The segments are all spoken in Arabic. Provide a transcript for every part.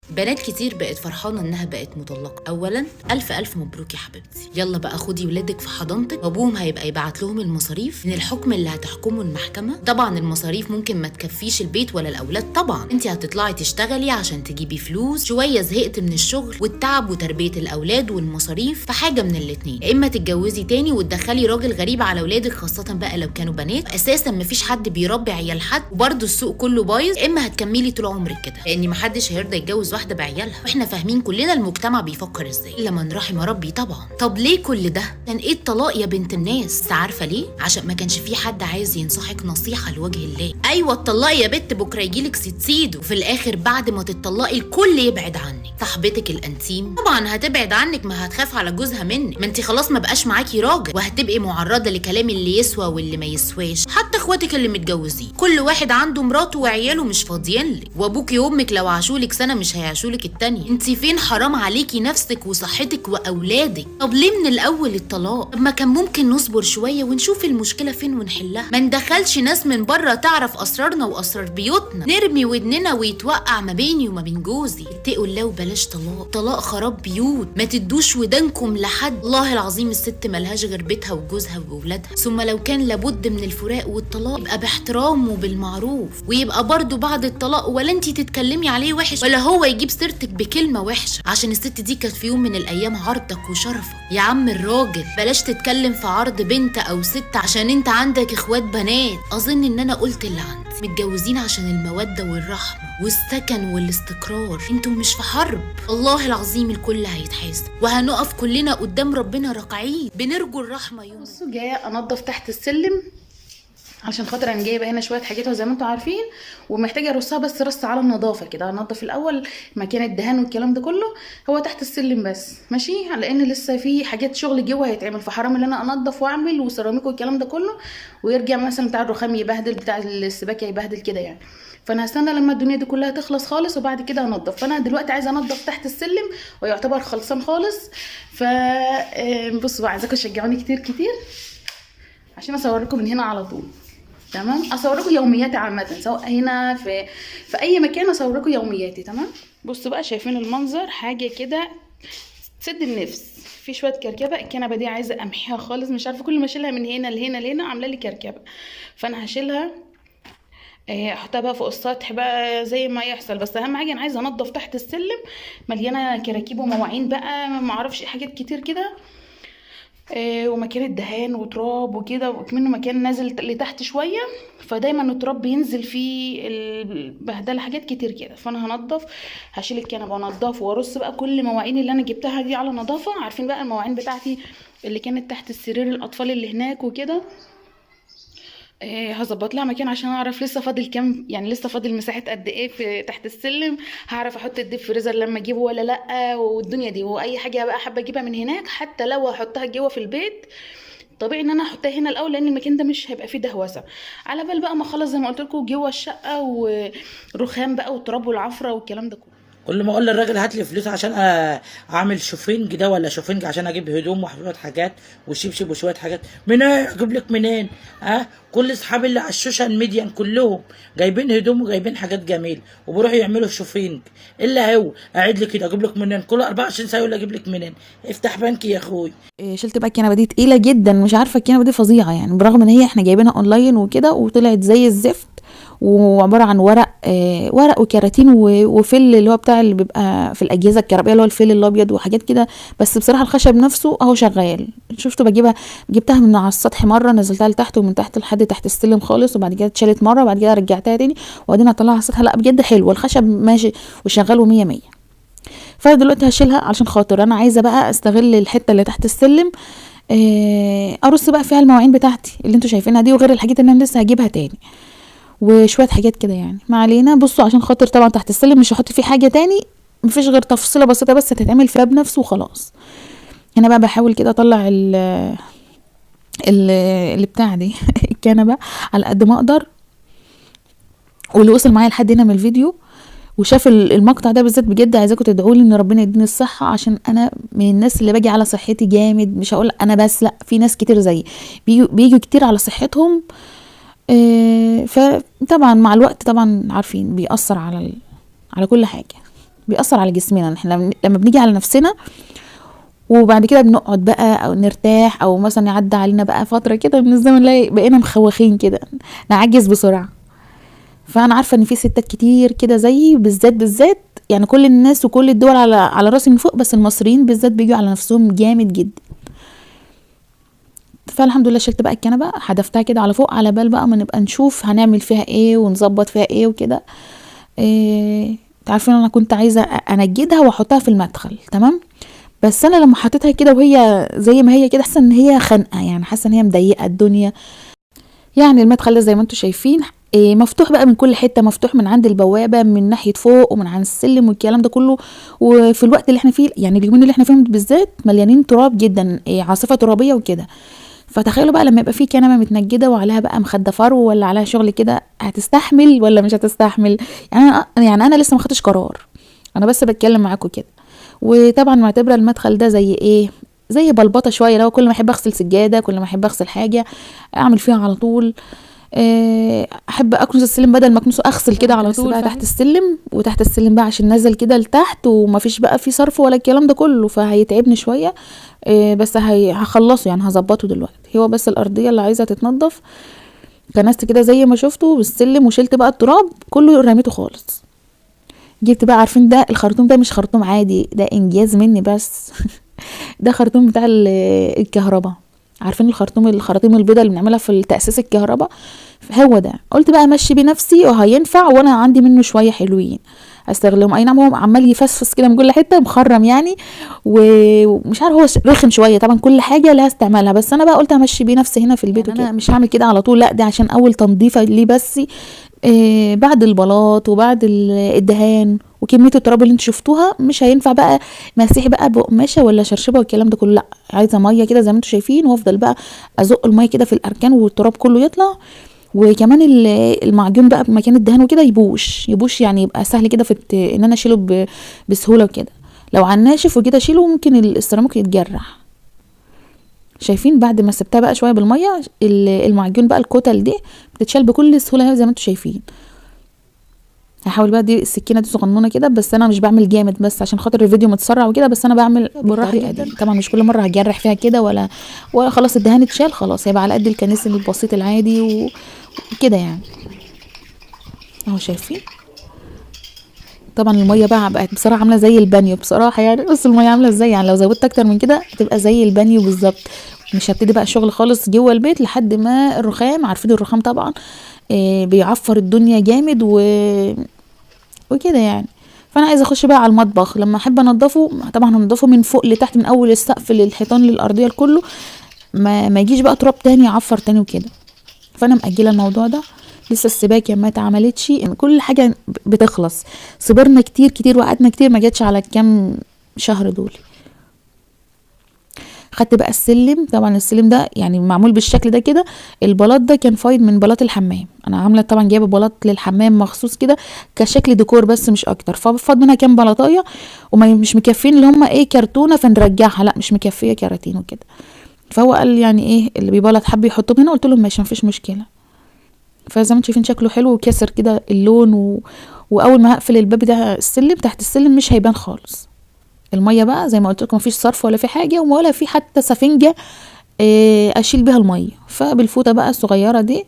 بنات كتير بقت فرحانة انها بقت مطلقة. اولا الف مبروك يا حبيبتي، يلا بقى خدي ولادك في حضانتك وابوهم هيبقى يبعت لهم المصاريف من الحكم اللي هتحكمه المحكمة. طبعا المصاريف ممكن ما تكفيش البيت ولا الاولاد، طبعا انت هتطلعي تشتغلي عشان تجيبي فلوس. شوية زهقت من الشغل والتعب وتربية الاولاد والمصاريف، فحاجة من الاتنين، يا اما تتجوزي تاني وتدخلي راجل غريب على اولادك، خاصة بقى لو كانوا بنات، اساسا مفيش حد بيربي عيال حد وبرده السوق كله بايظ، يا اما هتكملي طول عمرك كده، لان محدش هيرضى يتجوز واحده بعيالها. واحنا فاهمين كلنا المجتمع بيفكر ازاي، الا من رحم ربي طبعا. طب ليه كل ده؟ كان ايه الطلاق يا بنت الناس؟ عارفه ليه؟ عشان ما كانش في حد عايز ينصحك نصيحه لوجه الله. ايوه اتطلقي يا بنت، بكره يجيلك ست وفي الاخر بعد ما تتطلقي الكل يبعد عنك. صاحبتك الانتيم طبعا هتبعد عنك، ما هتخاف على جوزها منك، ما انت خلاص ما بقاش معاكي راجل، وهتبقي معرضه لكلام اللي يسوى واللي ما يسواش. حتى اخواتك اللي متجوزين كل واحد عنده مراته وعياله مش فاضيين لك، وابوكي وامك لو عاشولك سنه مش هيعاشولك التانيه. انت فين؟ حرام عليكي نفسك وصحتك واولادك. طب ليه من الاول الطلاق؟ طب ما كان ممكن نصبر شويه ونشوف المشكله فين ونحلها، ما ندخلش ناس من بره تعرف اسرارنا واسرار بيوتنا، نرمي ودننا ويتوقع ما بيني وما بين جوزي. اتقوا الله وبلاش طلاق، طلاق خراب بيوت، ما تدوش ودانكم لحد. والله العظيم الست ملهاش غير بيتها وجوزها وولادها، ثم لو كان لابد من الفراق والطلاق يبقى باحترام وبالمعروف، ويبقى برضو بعد الطلاق ولا انتي تتكلمي عليه وحش ولا هو يجيب سيرتك بكلمه وحشه، عشان الست دي كانت في يوم من الايام عرضك وشرفك. يا عم الراجل بلاش تتكلم في عرض بنت او ست عشان انت عندك اخوات بنات. اظن ان انا قلت اللي عندي. متجوزين عشان الموده والرحمه والسكن والاستقرار، انتم مش في حرب. الله العظيم الكل هيتحاسب وهنقف كلنا قدام ربنا راكعين بنرجو الرحمه يوم. بصوا جايه انضف تحت السلم عشان خاطر انا جايبه هنا شويه حاجات زي ما انتم عارفين، ومحتاجه ارصها بس رص على النظافه كده. هنضف الاول مكان الدهان والكلام ده كله، هو تحت السلم بس ماشي، لان لسه في حاجات شغل جوه هيتعمل، فحرام ان انا انضف واعمل وسيراميك والكلام ده كله ويرجع مثلا بتاع الرخام يبهدل، بتاع السباكه يبهدل كده يعني. فانا هستنى لما الدنيا دي كلها تخلص خالص وبعد كده انضف. فانا دلوقتي عايزه انضف تحت السلم ويعتبر خلصان خالص. ف بصوا بقى، عايزاكم تشجعوني كتير كتير عشان اصوركم من هنا على طول. تمام، اصوركم يومياتي عامه، سواء هنا في اي مكان اصوركم يومياتي. تمام، بصوا بقى شايفين المنظر، حاجه كده تسد النفس. في شويه كركبه، الكنبه دي عايزه امحيها خالص، مش عارفه كل ما اشيلها من هنا لهنا لهنا عامله لي كركبه، فانا هشيلها احطها بقى فوق السطح بقى زي ما يحصل. بس اهم حاجه انا عايزه انضف تحت السلم، مليانه كراكيب ومواعين بقى، ما اعرفش حاجات كتير كده، ومكان الدهان وتراب وكده، وكمنه مكان نازل لتحت شويه، فدايما التراب بينزل فيه البهدله، حاجات كتير كده. فانا هنضف، هشيل الكنبه وانضفه وارص بقى كل المواعين اللي انا جبتها دي على نظافه. عارفين بقى المواعين بتاعتي اللي كانت تحت السرير الاطفال اللي هناك وكده، هظبط لها مكان عشان اعرف لسه فاضل كام، يعني لسه فاضل مساحه قد ايه في تحت السلم، هعرف احط الديب فريزر لما اجيبه ولا لا، والدنيا دي. واي حاجه بقى حابه اجيبها من هناك، حتى لو هحطها جوه في البيت طبيعي ان انا احطها هنا الاول، لان المكان ده مش هيبقى فيه دهوسه، على بال بقى ما اخلص زي ما قلت لكم جوه الشقه ورخام بقى والتراب والعفره والكلام ده كله. كل ما اقول للراجل هات لي فلوس عشان اعمل شوفينج ده ولا شوفينج عشان اجيب هدوم وشويه حاجات وشبشب وشويه حاجات، منين اجيب لك منين؟ كل اصحابي اللي على السوشيال ميديا كلهم جايبين هدوم وجايبين حاجات جميله وبروحوا يعملوا شوفينج، الا هو قاعد لي كده اجيب لك منين؟ كل 24 ساعه يقول اجيب لك منين؟ افتح بنكي يا اخوي. شلت بقى الكنبه دي تقيله جدا، مش عارفه الكنبه دي فظيعه يعني، برغم ان هي احنا جايبينها اونلاين وكده وطلعت زي الزفت، وعباره عن ورق وكراتين وفل اللي هو بتاع اللي بيبقى في الاجهزه الكهربائيه اللي هو الفل الابيض وحاجات كده. بس بصراحه الخشب نفسه اهو شغال، شفته جبتها من على السطح مره، نزلتها لتحت ومن تحت لحد تحت السلم خالص، وبعد كده اتشالت مره، وبعد كده رجعتها تاني وبعدين هطلعها على السطح. لا بجد حلو الخشب ماشي وشغال ومية مية. فدلوقتي هشيلها علشان خاطر انا عايزه بقى استغل الحته اللي تحت السلم، ارص بقى فيها المواعين بتاعتي اللي انتوا شايفينها دي، وغير الحاجات اللي انا لسه هجيبها تاني وشويه حاجات كده يعني. ما علينا، بصوا عشان خاطر طبعا تحت السلم مش هحط فيه حاجه تاني، مفيش غير تفصيله بسيطه بس هتتعمل في الباب نفسه وخلاص. هنا بقى بحاول كده اطلع اللي بتاع دي الكنبه على قد ما اقدر. واللي وصل معايا لحد هنا من الفيديو وشاف المقطع ده بالذات، بجد عايزاكم تدعوا لي ان ربنا يديني الصحه، عشان انا من الناس اللي باجي على صحتي جامد. مش هقول انا بس، لا في ناس كتير زيي بيجوا كتير على صحتهم. فطبعا مع الوقت طبعا عارفين بيأثر على كل حاجه. بيأثر على جسمنا. احنا لما بنيجي على نفسنا وبعد كده بنقعد بقى او نرتاح، او مثلا يعدي علينا بقى فتره كده من الزمن نلاقي بقينا مخوخين كده، نعجز بسرعه. فانا عارفه ان في ستات كتير كده زيي، بالذات يعني كل الناس وكل الدول على راسي من فوق، بس المصريين بالذات بيجوا على نفسهم جامد جدا. فالحمد لله شلت بقى الكنبه، حدفتها كده على فوق، على بال بقى ما نبقى نشوف هنعمل فيها ايه ونظبط فيها ايه وكده. تعرفين انا كنت عايزه انجدها واحطها في المدخل، تمام، بس انا لما حطيتها كده وهي زي ما هي كده، حاسه ان هي خانقه، يعني حاسه ان هي مضيقه الدنيا. يعني المدخل ده زي ما انتم شايفين مفتوح بقى من كل حته، مفتوح من عند البوابه، من ناحيه فوق ومن عند السلم والكلام ده كله. وفي الوقت اللي احنا فيه، يعني اليومين اللي احنا فيهم بالذات مليانين تراب جدا، عاصفه ترابيه وكده. فتخيلوا بقى لما يبقى في كنبه متنجده وعليها بقى مخده فرو ولا عليها شغل كده، هتستحمل ولا مش هتستحمل؟ يعني انا لسه ما خدتش قرار، انا بس بتكلم معاكم كده. وطبعا معتبره المدخل ده زي ايه، زي بلبطه شويه، لو كل ما احب اغسل سجاده، كل ما احب اغسل حاجه اعمل فيها على طول. احب اكنس السلم بدل ما اكنسه اغسل كده على طول بقى تحت السلم، وتحت السلم بقى عشان نزل كده لتحت ومفيش بقى في صرف ولا الكلام ده كله، فهيتعبني شويه. بس هخلصه يعني، هظبطه دلوقتي. هو بس الارضيه اللي عايزه تتنضف، كنست كده زي ما شفتوا بالسلم، وشلت بقى التراب كله رميته خالص. جبت بقى، عارفين ده الخرطوم ده مش خرطوم عادي، ده انجاز مني بس ده خرطوم بتاع الكهرباء. عارفين الخراطيم البيضاء اللي بنعملها في تأسيس الكهرباء، هو ده. قلت بقى امشي بنفسي وهينفع، وانا عندي منه شويه حلوين استغلهم. اي نعم هو عمال يفسفس كده من كل حته، مخرم يعني، ومش عارف، هو رخم شويه. طبعا كل حاجه لها استعمالها، بس انا بقى قلت امشي بيه نفسي هنا في البيت يعني. انا مش هعمل كده على طول، لا، ده عشان اول تنظيفه ليه بس. بعد البلاط وبعد الدهان وكميه التراب اللي انتوا شفتوها، مش هينفع بقى مسيح بقى بقماشه ولا شرشبه والكلام ده كله، لا، عايزه ميه كده زي ما انتوا شايفين، وافضل بقى ازق الميه كده في الاركان والتراب كله يطلع. وكمان المعجون بقى بمكان الدهان وكده يبوش يعني، يبقى سهل كده في ان انا اشيله بسهوله وكده. لو على الناشف وكده اشيله ممكن السيراميك يتجرح. شايفين بعد ما سبتها بقى شويه بالميه، المعجون بقى الكتل دي بتتشال بكل سهوله زي ما انتوا شايفين. هحاول بقى، دي السكينه دي صغنونه كده، بس انا مش بعمل جامد بس عشان خاطر الفيديو متسرع وكده، بس انا بعمل بالراحه جدا. طبعا مش كل مره هجرح فيها كده ولا خلاص الدهان اتشال خلاص، هيبقى على قد الكنيس البسيط العادي وكده يعني. اهو شايفين طبعا الميه بقى بقت بصراحه عامله زي البانيو بصراحه يعني. بص الميه عامله ازاي يعني، لو زودت اكتر من كده هتبقى زي البانيو بالظبط. مش هبتدي بقى الشغل خالص جوه البيت لحد ما الرخام، عارفين الرخام طبعا بيعفر الدنيا جامد وكده يعني. فانا عايزه اخش بقى على المطبخ، لما احب انضفه طبعا هنضفه من فوق لتحت، من اول السقف للحيطان للارضيه لكله، ما يجيش بقى تراب تاني يعفر تاني وكده. فانا مأجله الموضوع ده، لسه السباكه ما اتعملتش، كل حاجه بتخلص. صبرنا كتير وقعدنا كتير، ما جاتش على كام شهر دول. خدت بقى السلم، طبعا السلم ده يعني معمول بالشكل ده كده. البلاط ده كان فايض من بلاط الحمام، انا عامله طبعا جايبه بلاط للحمام مخصوص كده كشكل ديكور بس مش اكتر. ففاض منها كام بلاطايه ومش مكفين اللي هم كرتونه، فنرجعها، لا مش مكفيه كراتين وكده. فهو قال يعني اللي بيبلط حب يحطه هنا، قلت له ماشي مفيش مشكله. فزي ما انتم شايفين شكله حلو وكسر كده اللون واول ما هقفل الباب ده السلم تحت السلم مش هيبان خالص. الميه بقى زي ما قلت لكم مفيش صرف ولا في حاجه ولا في حتى سفنجه اشيل بيها الميه. فبالفوطه بقى الصغيره دي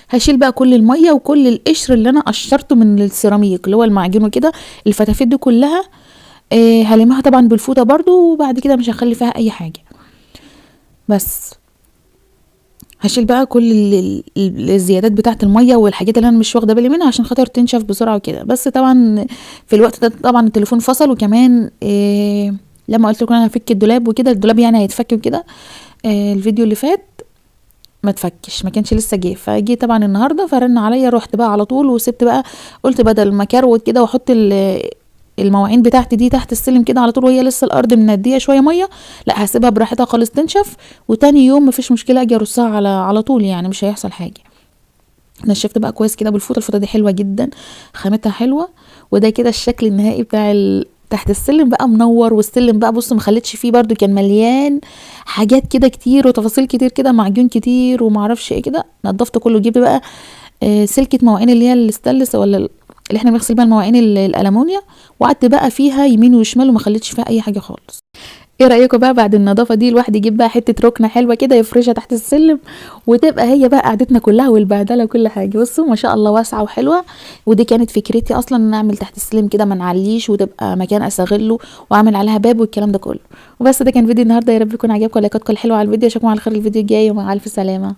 هشيل بقى كل الميه وكل القشر اللي انا قشرته من السيراميك اللي هو المعجون وكده، الفتافيت دي كلها هلمها طبعا بالفوطه برضو، وبعد كده مش هخلي فيها اي حاجه. بس هشيل بقى كل الزيادات بتاعه الميه والحاجات اللي انا مش واخده بالي منها عشان خاطر تنشف بسرعه وكده. بس طبعا في الوقت ده طبعا التليفون فصل، وكمان لما قلت لكم انا هفك الدولاب وكده، الدولاب يعني هيتفك وكده. الفيديو اللي فات ما تفكش، ما كانش لسه جه، فجي طبعا النهارده فرن عليا، رحت بقى على طول وسبت بقى، قلت بدل ما كروت كده واحط المواعين بتاعتي دي تحت السلم كده على طول وهي لسه الارض منديه شويه ميه، لا هسيبها براحتها خالص تنشف، وتاني يوم مفيش مشكله اجي ارصها على طول يعني، مش هيحصل حاجه. نشفت بقى كويس كده بالفوطه، الفوطه دي حلوه جدا، خامتها حلوه. وده كده الشكل النهائي بتاع تحت السلم بقى منور. والسلم بقى بص ما خليتش فيه برده، كان مليان حاجات كده كتير وتفاصيل كتير كده، معجون كتير ومعرفش ايه كده. نضفت كله، جبت بقى سلكه مواعين اللي هي الستانلس ولا اللي احنا بنغسل بيها المواعين الالمونيا، وقعدت بقى فيها يمين وشمال وما خليتش فيها اي حاجه خالص. ايه رايكم بقى بعد النظافه دي الواحد يجيب بقى حته ركنه حلوه كده يفرشها تحت السلم، وتبقى هي بقى قعدتنا كلها والبهدله وكل حاجه. بصوا ما شاء الله واسعه وحلوه. ودي كانت فكرتي اصلا ان اعمل تحت السلم كده ما نعليش، وتبقى مكان استغله واعمل عليها باب والكلام ده كله. وبس ده كان فيديو النهارده، يا رب يكون عجبكم. لايكاتكم الحلوه على الفيديو. اشوفكم على خير الفيديو الجاي، ومع الف سلامه.